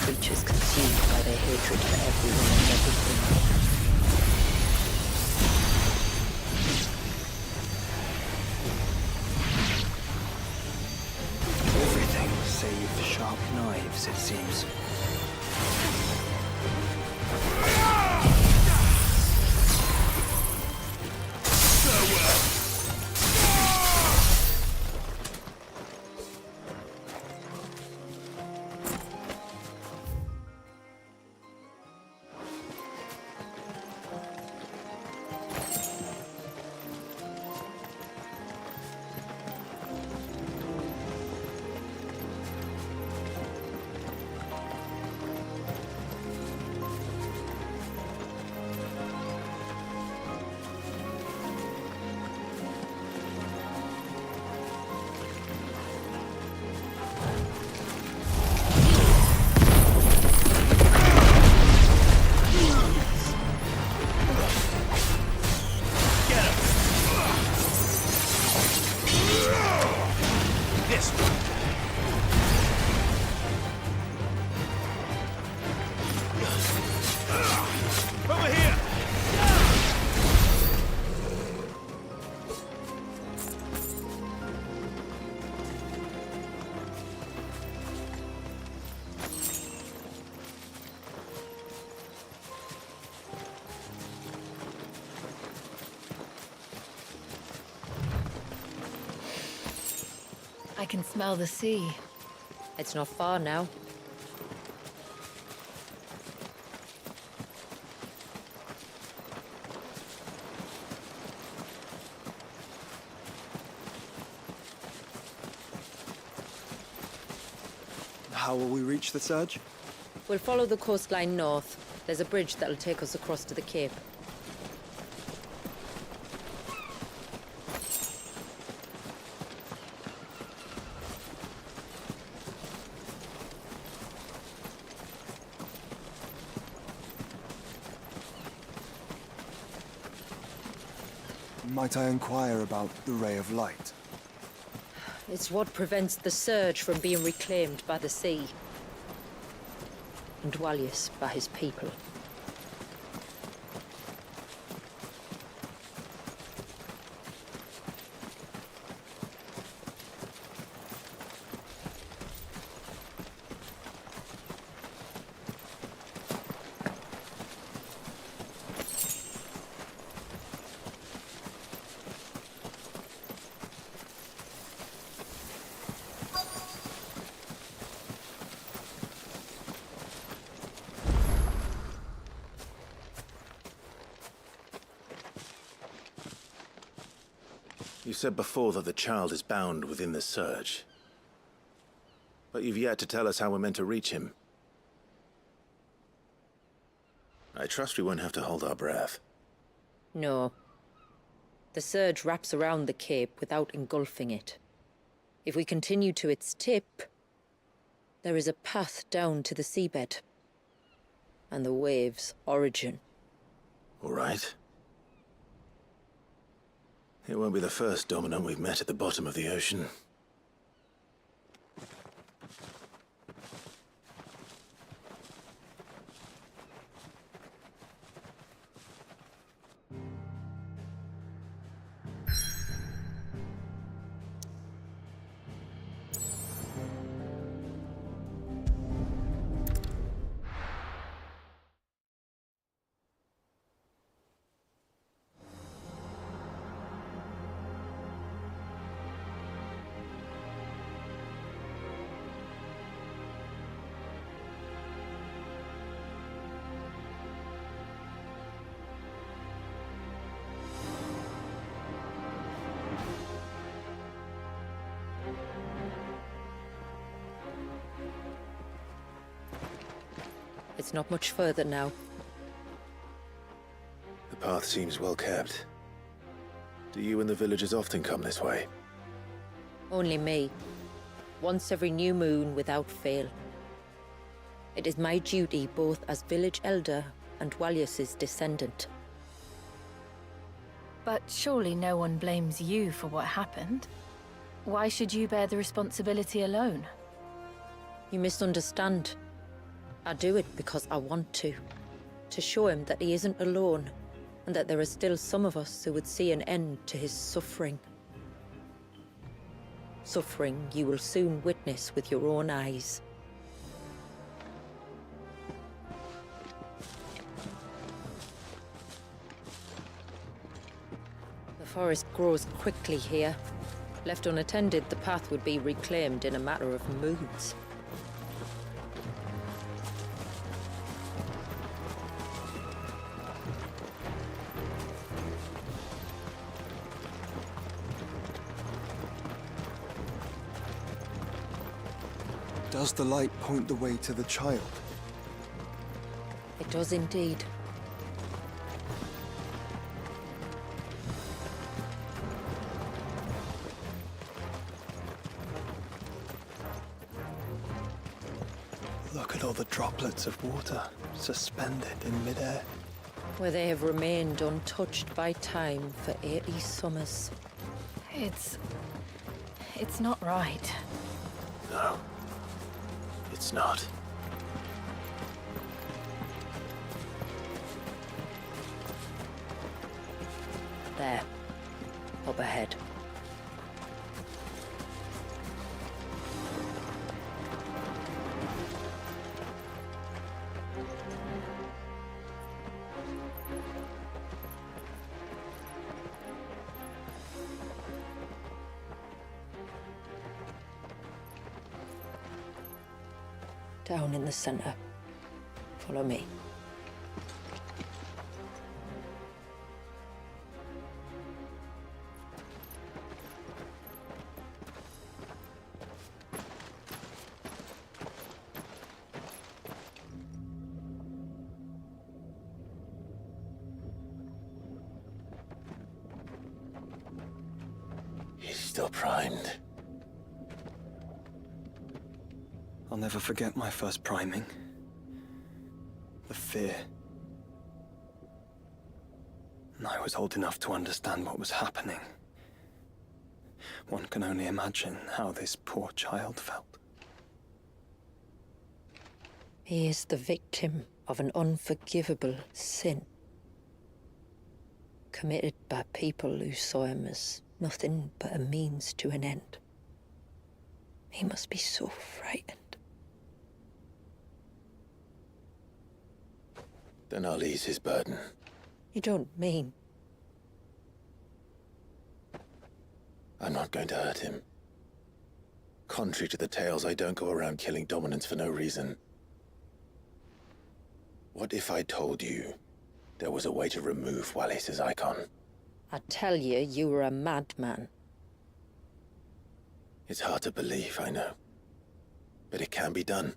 creatures consumed by their hatred for everyone and everything. Everything save sharp knives, it seems. I can smell the sea. It's not far now. How will we reach the surge? We'll follow the coastline north. There's a bridge that'll take us across to the cape. Might I inquire about the ray of light? It's what prevents the surge from being reclaimed by the sea. And Dwalius by his people. You said before that the child is bound within the surge. But you've yet to tell us how we're meant to reach him. I trust we won't have to hold our breath. No. The surge wraps around the cape without engulfing it. If we continue to its tip, there is a path down to the seabed. And the wave's origin. All right. It won't be the first dominant we've met at the bottom of the ocean. It's not much further now. The path seems well kept. Do you and the villagers often come this way? Only me. Once every new moon without fail. It is my duty both as village elder and Dwalius's descendant. But surely no one blames you for what happened. Why should you bear the responsibility alone? You misunderstand. I do it because I want to show him that he isn't alone, and that there are still some of us who would see an end to his suffering. Suffering you will soon witness with your own eyes. The forest grows quickly here. Left unattended, the path would be reclaimed in a matter of moons. Does the light point the way to the child? It does indeed. Look at all the droplets of water suspended in midair. Where they have remained untouched by time for 80 summers. It's not right. No, it's not. There. Up ahead. Down in the center. Follow me. He's still primed. I'll never forget my first priming. The fear. And I was old enough to understand what was happening. One can only imagine how this poor child felt. He is the victim of an unforgivable sin. Committed by people who saw him as nothing but a means to an end. He must be so frightened. Then I'll ease his burden. You don't mean? I'm not going to hurt him. Contrary to the tales, I don't go around killing dominants for no reason. What if I told you there was a way to remove Wallis' icon? I tell you, you were a madman. It's hard to believe, I know. But it can be done.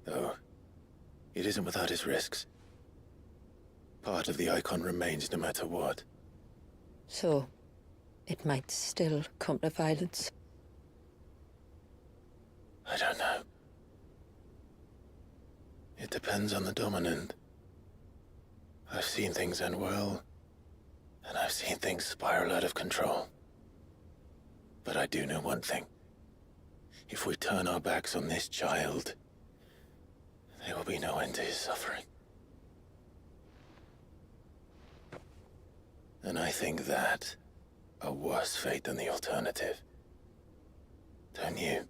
Though, it isn't without its risks. Part of the icon remains no matter what. So, it might still come to violence. I don't know. It depends on the dominant. I've seen things end well, and I've seen things spiral out of control. But I do know one thing. If we turn our backs on this child, there will be no end to his suffering. And I think that a worse fate than the alternative. Don't you?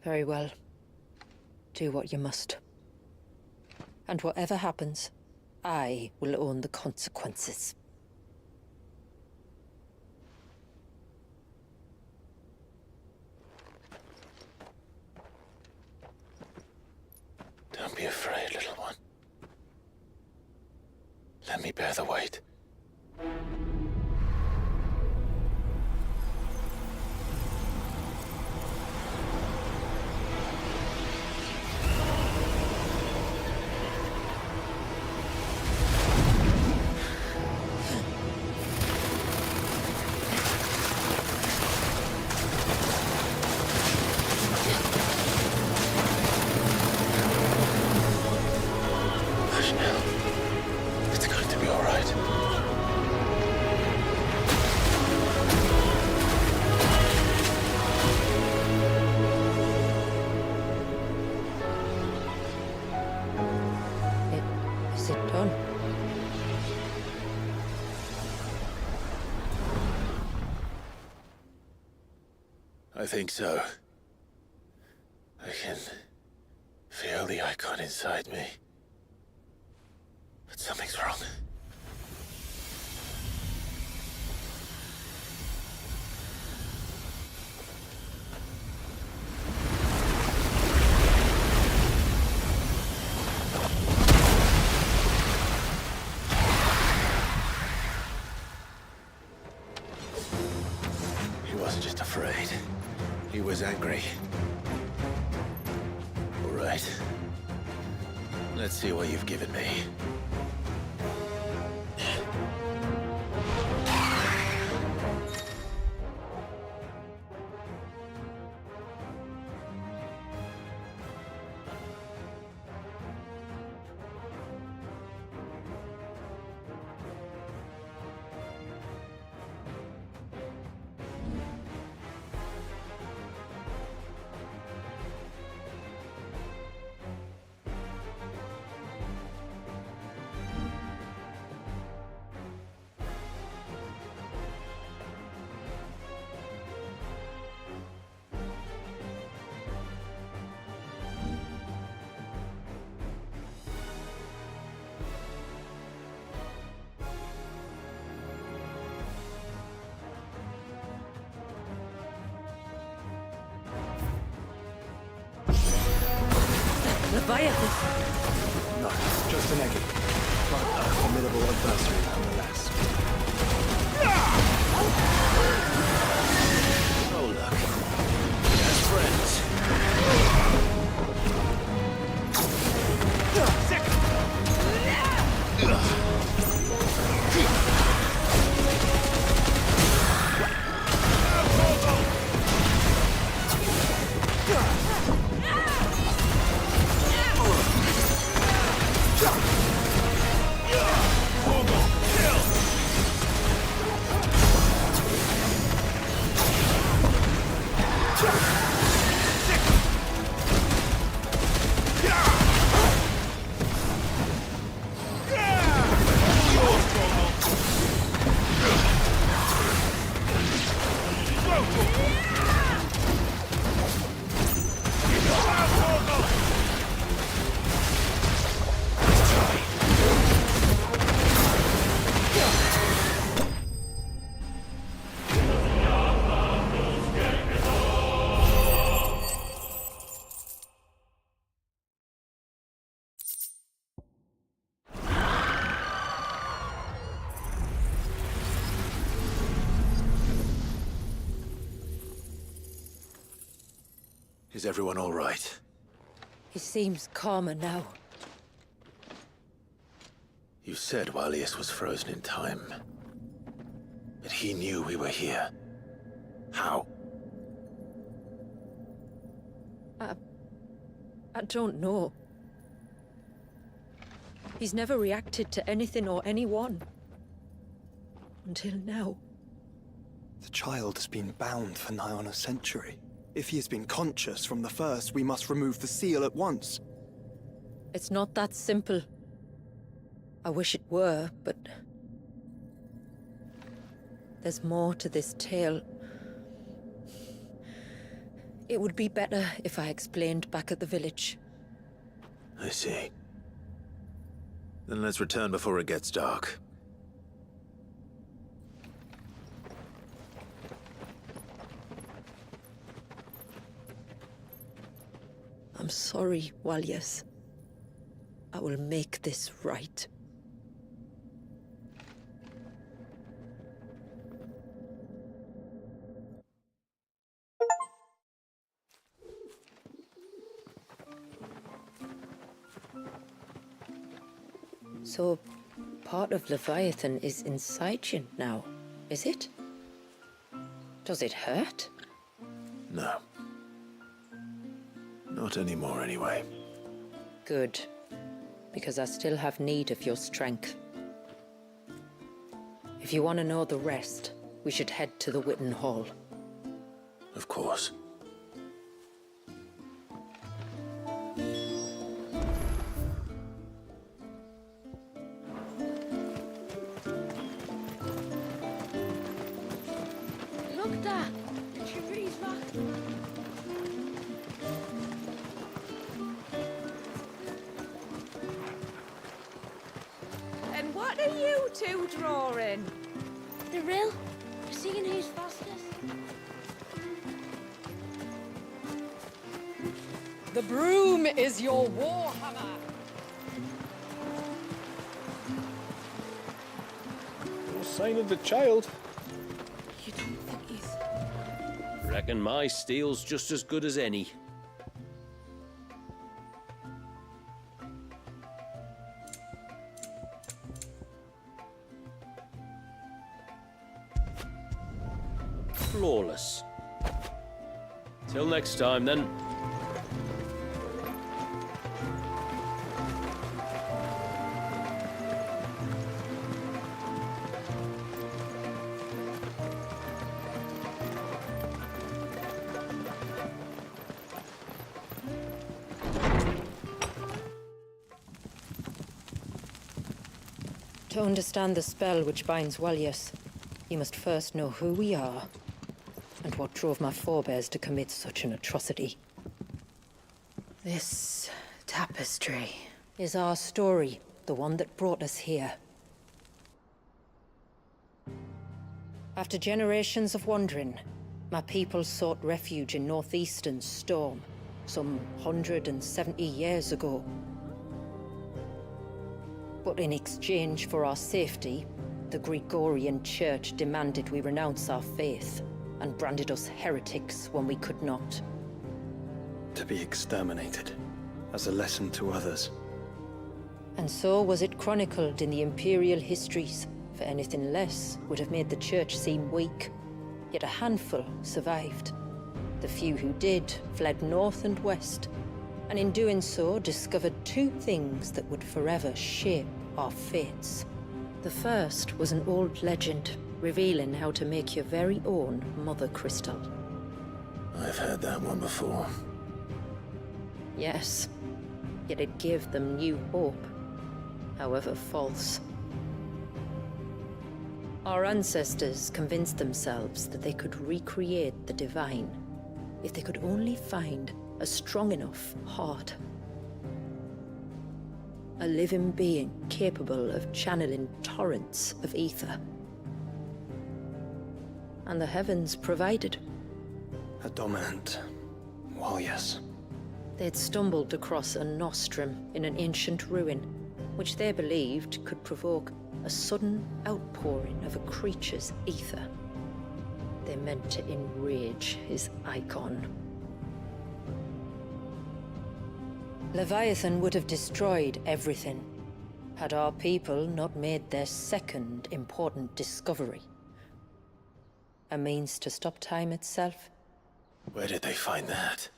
Very well. Do what you must. And whatever happens, I will own the consequences. Don't be afraid, little one. Let me bear the weight. Hush now. It's going to be all right. I think so. I can feel the icon inside me. But something's wrong. He wasn't just afraid. He was angry. All right. Let's see what you've given me. Leviathan! No, just an egg. But a formidable adversary nonetheless. Oh, look. Best friends. Is everyone all right? He seems calmer now. You said Walius was frozen in time. But he knew we were here. How? I don't know. He's never reacted to anything or anyone. Until now. The child has been bound for nigh on a century. If he has been conscious from the first, we must remove the seal at once. It's not that simple. I wish it were, but... there's more to this tale. It would be better if I explained back at the village. I see. Then let's return before it gets dark. I'm sorry, Walius. I will make this right. So, part of Leviathan is inside you now, is it? Does it hurt? No. Not anymore, anyway. Good. Because I still have need of your strength. If you want to know the rest, we should head to the Witten Hall. Of course. Look, Dad! Did you read that? two drawing? The real? You're seeing who's fastest? The broom is your warhammer. No sign of the child. You don't think he's... Reckon my steel's just as good as any. Flawless. Till next time, then. To understand the spell which binds Walyas, you must first know who we are, and what drove my forebears to commit such an atrocity. This tapestry is our story, the one that brought us here. After generations of wandering, my people sought refuge in northeastern Storm, some 170 years ago. But in exchange for our safety, the Gregorian Church demanded we renounce our faith, and branded us heretics when we could not. To be exterminated, as a lesson to others. And so was it chronicled in the Imperial histories, for anything less would have made the Church seem weak. Yet a handful survived. The few who did fled north and west, and in doing so discovered two things that would forever shape our fates. The first was an old legend, revealing how to make your very own Mother Crystal. I've heard that one before. Yes, yet it gave them new hope, however false. Our ancestors convinced themselves that they could recreate the divine if they could only find a strong enough heart. A living being capable of channeling torrents of ether. And the heavens provided. A dominant Walyas. They'd stumbled across a nostrum in an ancient ruin, which they believed could provoke a sudden outpouring of a creature's ether. They meant to enrage his icon. Leviathan would have destroyed everything, had our people not made their second important discovery. A means to stop time itself. Where did they find that?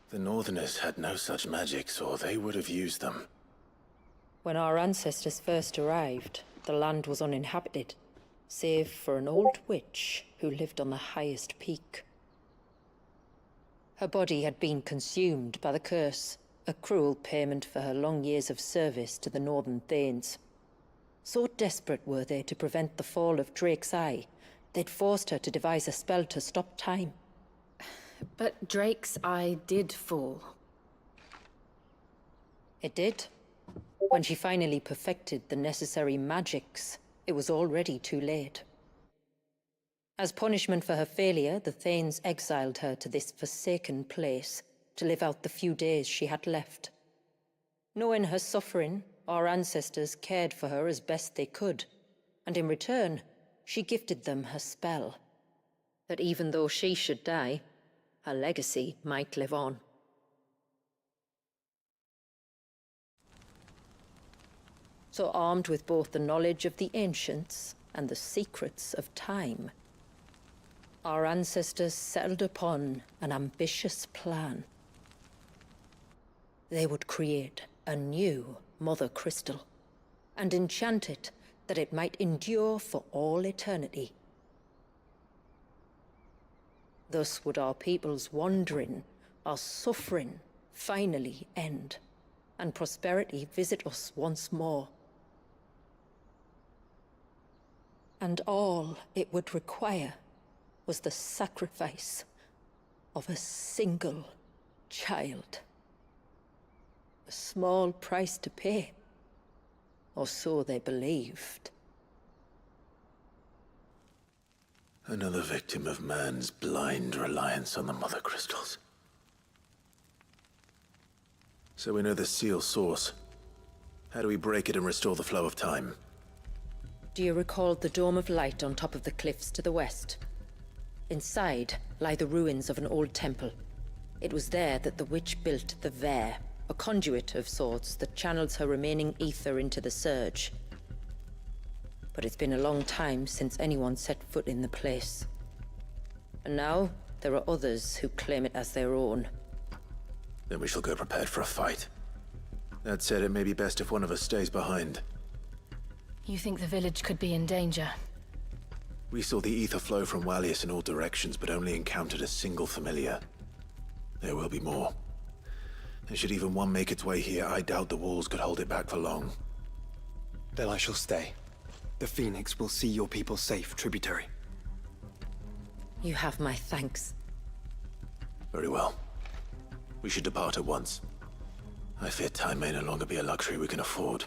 The Northerners had no such magics, or they would have used them. When our ancestors first arrived, the land was uninhabited, save for an old witch who lived on the highest peak. Her body had been consumed by the curse, a cruel payment for her long years of service to the Northern Thanes. So desperate were they to prevent the fall of Drake's Eye, they'd forced her to devise a spell to stop time. But Drake's Eye did fall. It did. When she finally perfected the necessary magics, it was already too late. As punishment for her failure, the Thanes exiled her to this forsaken place to live out the few days she had left. Knowing her suffering, our ancestors cared for her as best they could, and in return, she gifted them her spell. That even though she should die, her legacy might live on. So armed with both the knowledge of the ancients and the secrets of time, our ancestors settled upon an ambitious plan. They would create a new Mother Crystal, and enchant it that it might endure for all eternity. Thus would our people's wandering, our suffering, finally end, and prosperity visit us once more. And all it would require was the sacrifice of a single child. A small price to pay, or so they believed. Another victim of man's blind reliance on the mother crystals. So we know the seal's source. How do we break it and restore the flow of time? Do you recall the dome of light on top of the cliffs to the west? Inside lie the ruins of an old temple. It was there that the witch built the Vare, a conduit of sorts that channels her remaining ether into the surge. But it's been a long time since anyone set foot in the place. And now, there are others who claim it as their own. Then we shall go prepared for a fight. That said, it may be best if one of us stays behind. You think the village could be in danger? We saw the ether flow from Wallius in all directions, but only encountered a single familiar. There will be more. And should even one make its way here, I doubt the walls could hold it back for long. Then I shall stay. The Phoenix will see your people safe, tributary. You have my thanks. Very well. We should depart at once. I fear time may no longer be a luxury we can afford.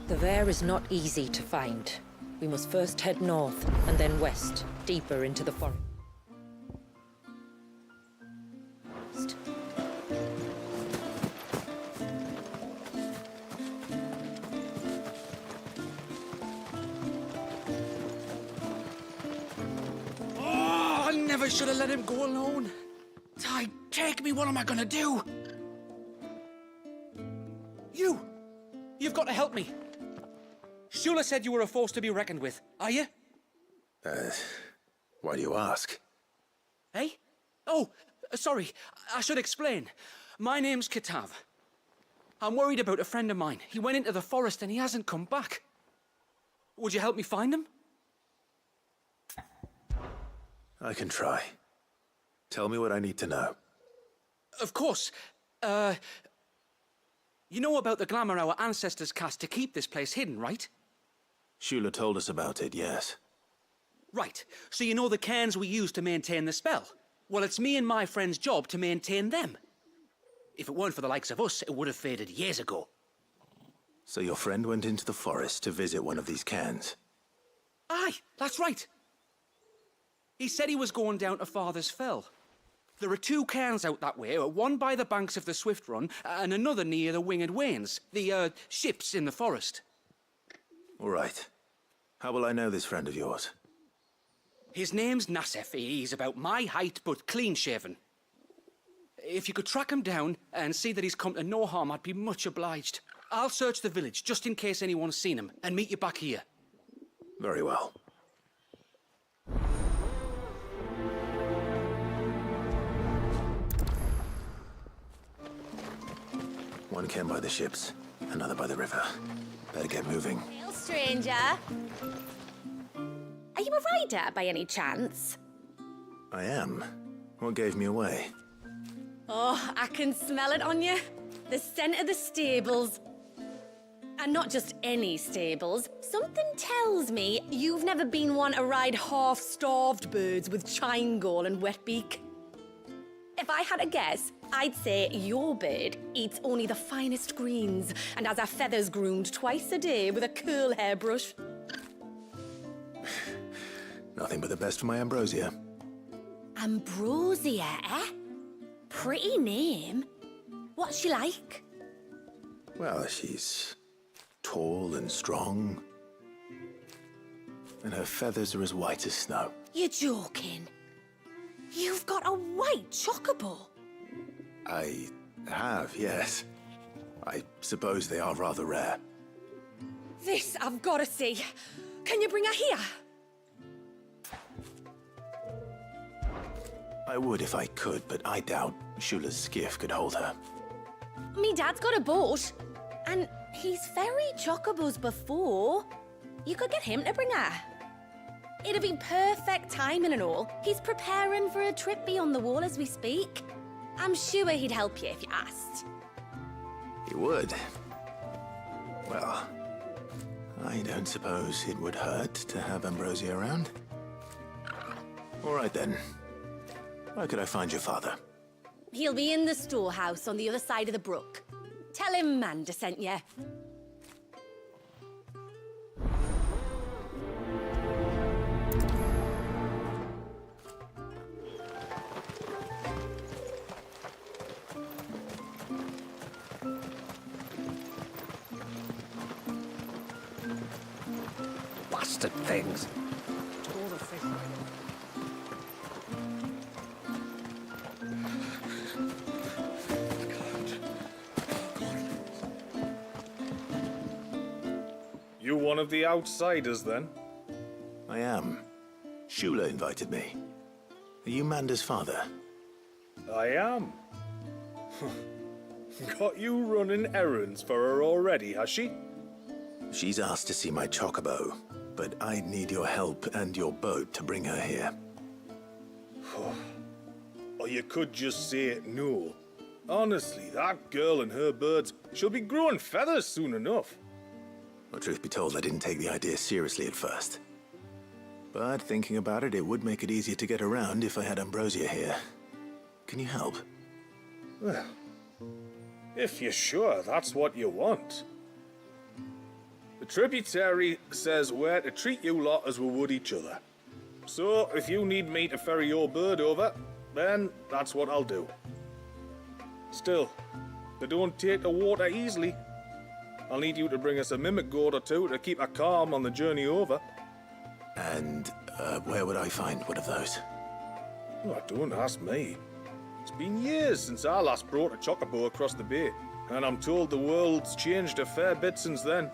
The Vare is not easy to find. We must first head north, and then west, deeper into the forest. Oh, I never should have let him go alone. Ty, take me, what am I gonna do? You've got to help me. Shula said you were a force to be reckoned with. Are you? Why do you ask? Hey? Oh, sorry. I should explain. My name's Kitav. I'm worried about a friend of mine. He went into the forest and he hasn't come back. Would you help me find him? I can try. Tell me what I need to know. Of course. You know about the glamour our ancestors cast to keep this place hidden, right? Shula told us about it, yes. Right. So you know the cairns we use to maintain the spell? Well, it's me and my friend's job to maintain them. If it weren't for the likes of us, it would have faded years ago. So your friend went into the forest to visit one of these cairns? Aye, that's right. He said he was going down to Father's Fell. There are two cairns out that way, one by the banks of the Swift Run, and another near the Winged Wains, the, ships in the forest. All right. How will I know this friend of yours? His name's Nassef. He's about my height, but clean-shaven. If you could track him down and see that he's come to no harm, I'd be much obliged. I'll search the village, just in case anyone's seen him, and meet you back here. Very well. One cairn by the ships, another by the river. Better get moving. Hail, stranger. Are you a rider by any chance? I am. What gave me away? Oh, I can smell it on you. The scent of the stables. And not just any stables. Something tells me you've never been one to ride half-starved birds with chine-gall and wet beak. If I had a guess, I'd say your bird eats only the finest greens and has her feathers groomed twice a day with a curl hairbrush. Nothing but the best for my Ambrosia. Ambrosia, eh? Pretty name. What's she like? Well, she's tall and strong. And her feathers are as white as snow. You're joking. You've got a white chocobo. I have, yes. I suppose they are rather rare. This I've got to see. Can you bring her here? I would if I could, but I doubt Shula's skiff could hold her. Me dad's got a boat. And he's ferried chocobos before. You could get him to bring her. It'd be perfect timing and all. He's preparing for a trip beyond the wall as we speak. I'm sure he'd help you if you asked. He would. Well, I don't suppose it would hurt to have Ambrosia around. All right then. Where could I find your father? He'll be in the storehouse on the other side of the brook. Tell him Manda sent you. Bastard things. You one of the outsiders, then? I am. Shula invited me. Are you Manda's father? I am. Got you running errands for her already, has she? She's asked to see my chocobo, but I need your help and your boat to bring her here. Or you could just say no. Honestly, that girl and her birds, she'll be growing feathers soon enough. Well, truth be told, I didn't take the idea seriously at first. But thinking about it, it would make it easier to get around if I had Ambrosia here. Can you help? Well, if you're sure that's what you want. The tributary says we're to treat you lot as we would each other. So, if you need me to ferry your bird over, then that's what I'll do. Still, they don't take the water easily. I'll need you to bring us a mimic goat or two to keep her calm on the journey over. And where would I find one of those? Oh, don't ask me. It's been years since I last brought a chocobo across the bay, and I'm told the world's changed a fair bit since then.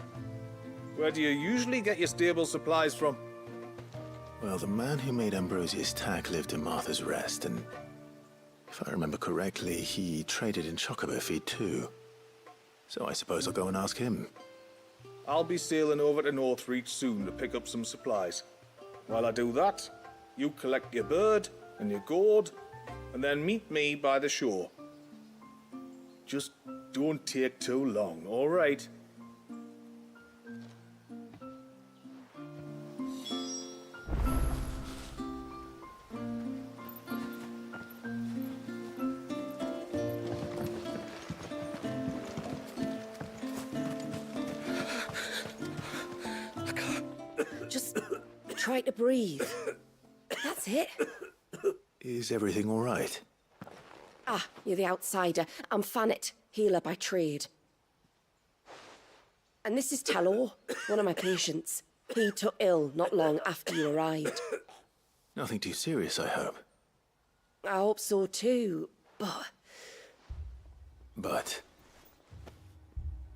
Where do you usually get your stable supplies from? Well, the man who made Ambrosia's tack lived in Martha's Rest, and if I remember correctly, he traded in chocobo feed too. So I suppose I'll go and ask him. I'll be sailing over to Northreach soon to pick up some supplies. While I do that, you collect your bird and your gourd, and then meet me by the shore. Just don't take too long, all right? Just try to breathe. That's it. Is everything all right? Ah, you're the outsider. I'm Fannet, healer by trade. And this is Talor, one of my patients. He took ill not long after you arrived. Nothing too serious, I hope. I hope so too, but... But...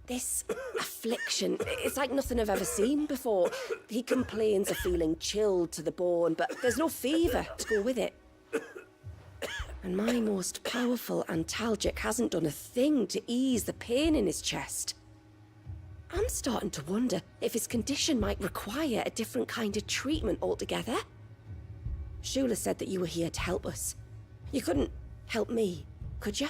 This affliction, it's like nothing I've ever seen before. He complains of feeling chilled to the bone, but there's no fever to go with it. And my most powerful antalgic hasn't done a thing to ease the pain in his chest. I'm starting to wonder if his condition might require a different kind of treatment altogether. Shula said that you were here to help us. You couldn't help me, could you?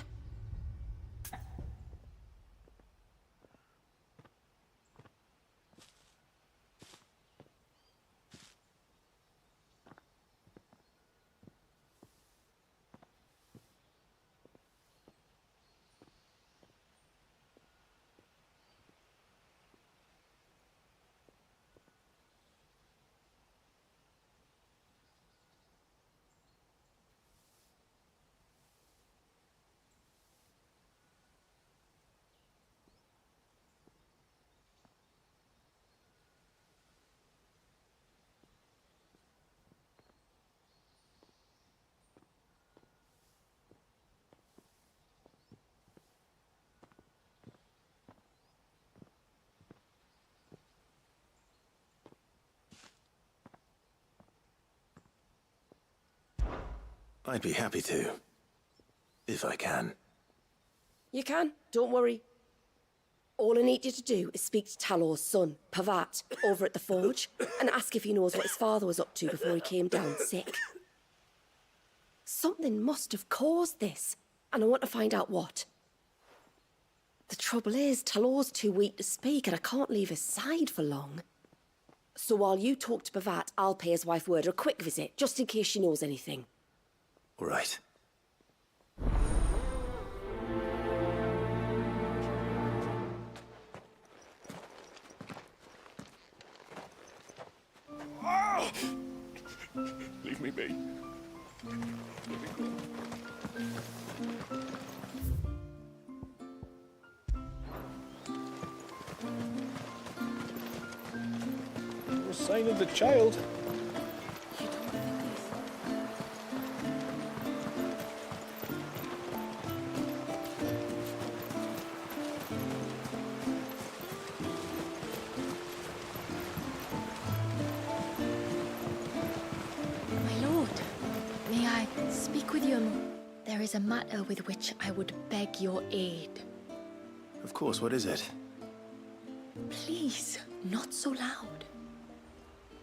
I'd be happy to. If I can. You can, don't worry. All I need you to do is speak to Talor's son, Pavat, over at the forge, and ask if he knows what his father was up to before he came down sick. Something must have caused this, and I want to find out what. The trouble is, Talor's too weak to speak, and I can't leave his side for long. So while you talk to Pavat, I'll pay his wife word a quick visit, just in case she knows anything. All right. Leave me be. No sign of the child. My lord, may I speak with you? There is a matter with which I would beg your aid. Of course, what is it? Please, not so loud.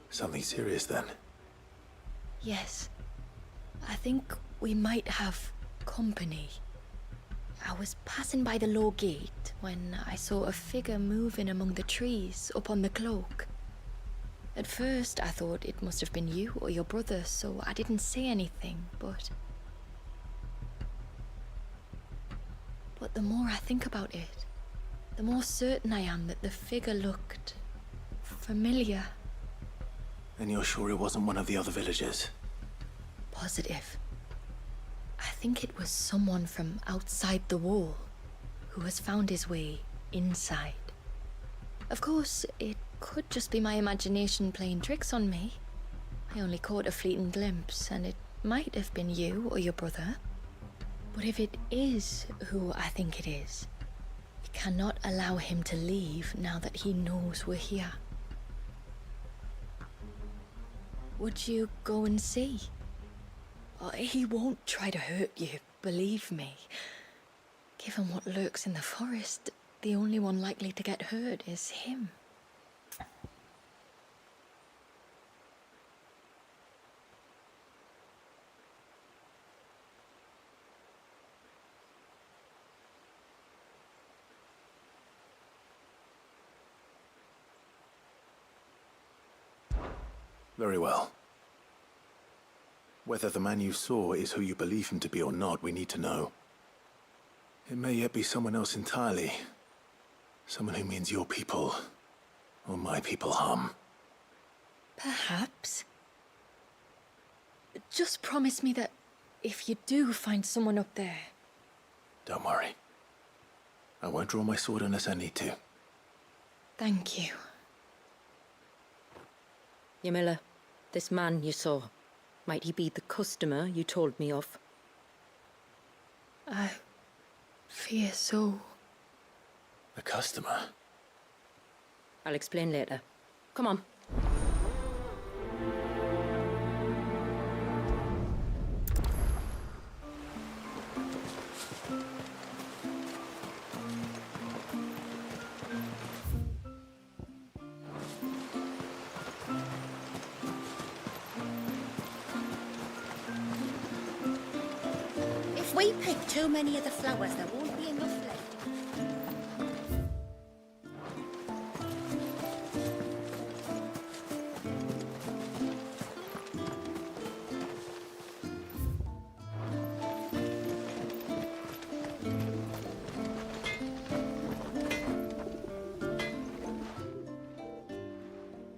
Something serious then? Yes. I think we might have company. I was passing by the low gate when I saw a figure moving among the trees up on the cloak. At first, I thought it must have been you or your brother, so I didn't say anything, but the more I think about it, the more certain I am that the figure looked familiar. And you're sure it wasn't one of the other villagers? Positive. I think it was someone from outside the wall who has found his way inside. Of course, it could just be my imagination playing tricks on me. I only caught a fleeting glimpse, and it might have been you or your brother. But if it is who I think it is, we cannot allow him to leave now that he knows we're here. Would you go and see? He won't try to hurt you, believe me. Given what lurks in the forest, the only one likely to get hurt is him. Very well. Whether the man you saw is who you believe him to be or not, we need to know. It may yet be someone else entirely. Someone who means your people, or my people, harm. Perhaps. Just promise me that if you do find someone up there... Don't worry. I won't draw my sword unless I need to. Thank you. Yamila, this man you saw, might he be the customer you told me of? I fear so. A customer? I'll explain later. Come on. If we pick too many of the flowers, there won't be enough left.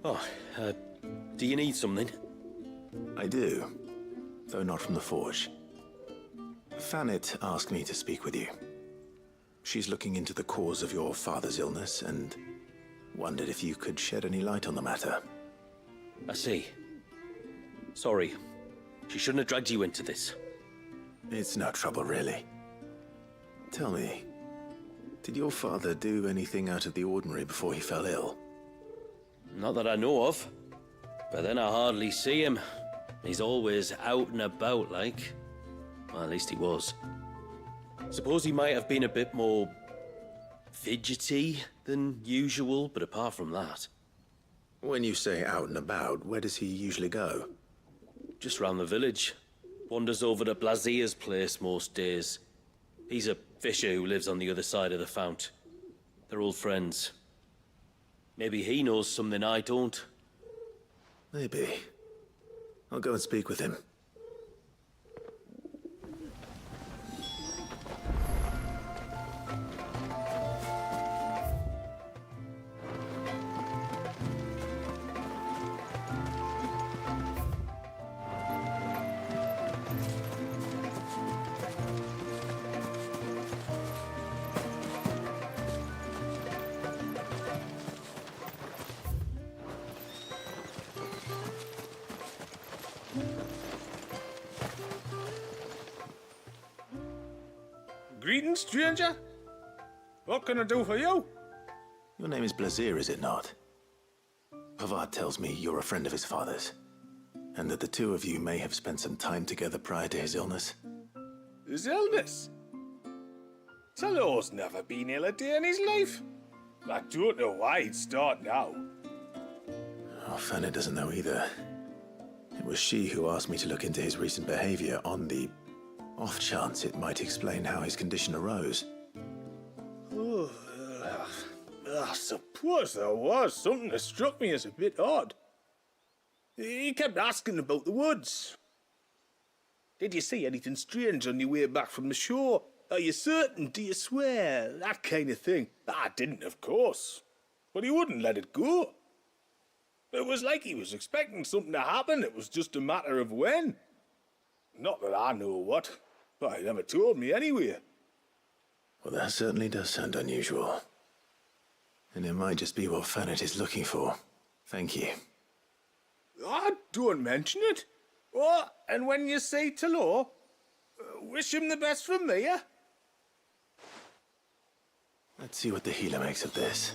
Oh, do you need something? I do, though not from the forge. Fanit asked me to speak with you. She's looking into the cause of your father's illness and wondered if you could shed any light on the matter. I see. Sorry. She shouldn't have dragged you into this. It's no trouble, really. Tell me, did your father do anything out of the ordinary before he fell ill? Not that I know of. But then I hardly see him. He's always out and about, like. Well, at least he was. Suppose he might have been a bit more fidgety than usual, but apart from that... When you say out and about, where does he usually go? Just round the village. Wanders over to Blazier's place most days. He's a fisher who lives on the other side of the fount. They're old friends. Maybe he knows something I don't. Maybe. I'll go and speak with him. Greetings, stranger. What can I do for you? Your name is Blazir, is it not? Pavad tells me you're a friend of his father's, and that the two of you may have spent some time together prior to his illness. His illness? Talor's never been ill a day in his life. I don't know why he'd start now. Oh, Fanny doesn't know either. It was she who asked me to look into his recent behavior on the off chance it might explain how his condition arose. Oh, I suppose there was something that struck me as a bit odd. He kept asking about the woods. Did you see anything strange on your way back from the shore? Are you certain? Do you swear? That kind of thing. I didn't, of course. But he wouldn't let it go. It was like he was expecting something to happen. It was just a matter of when. Not that I know what. But he never told me anyway. Well, that certainly does sound unusual. And it might just be what Fanet is looking for. Thank you. Don't mention it. Oh, and when you say Talor, wish him the best from me, eh? Let's see what the healer makes of this.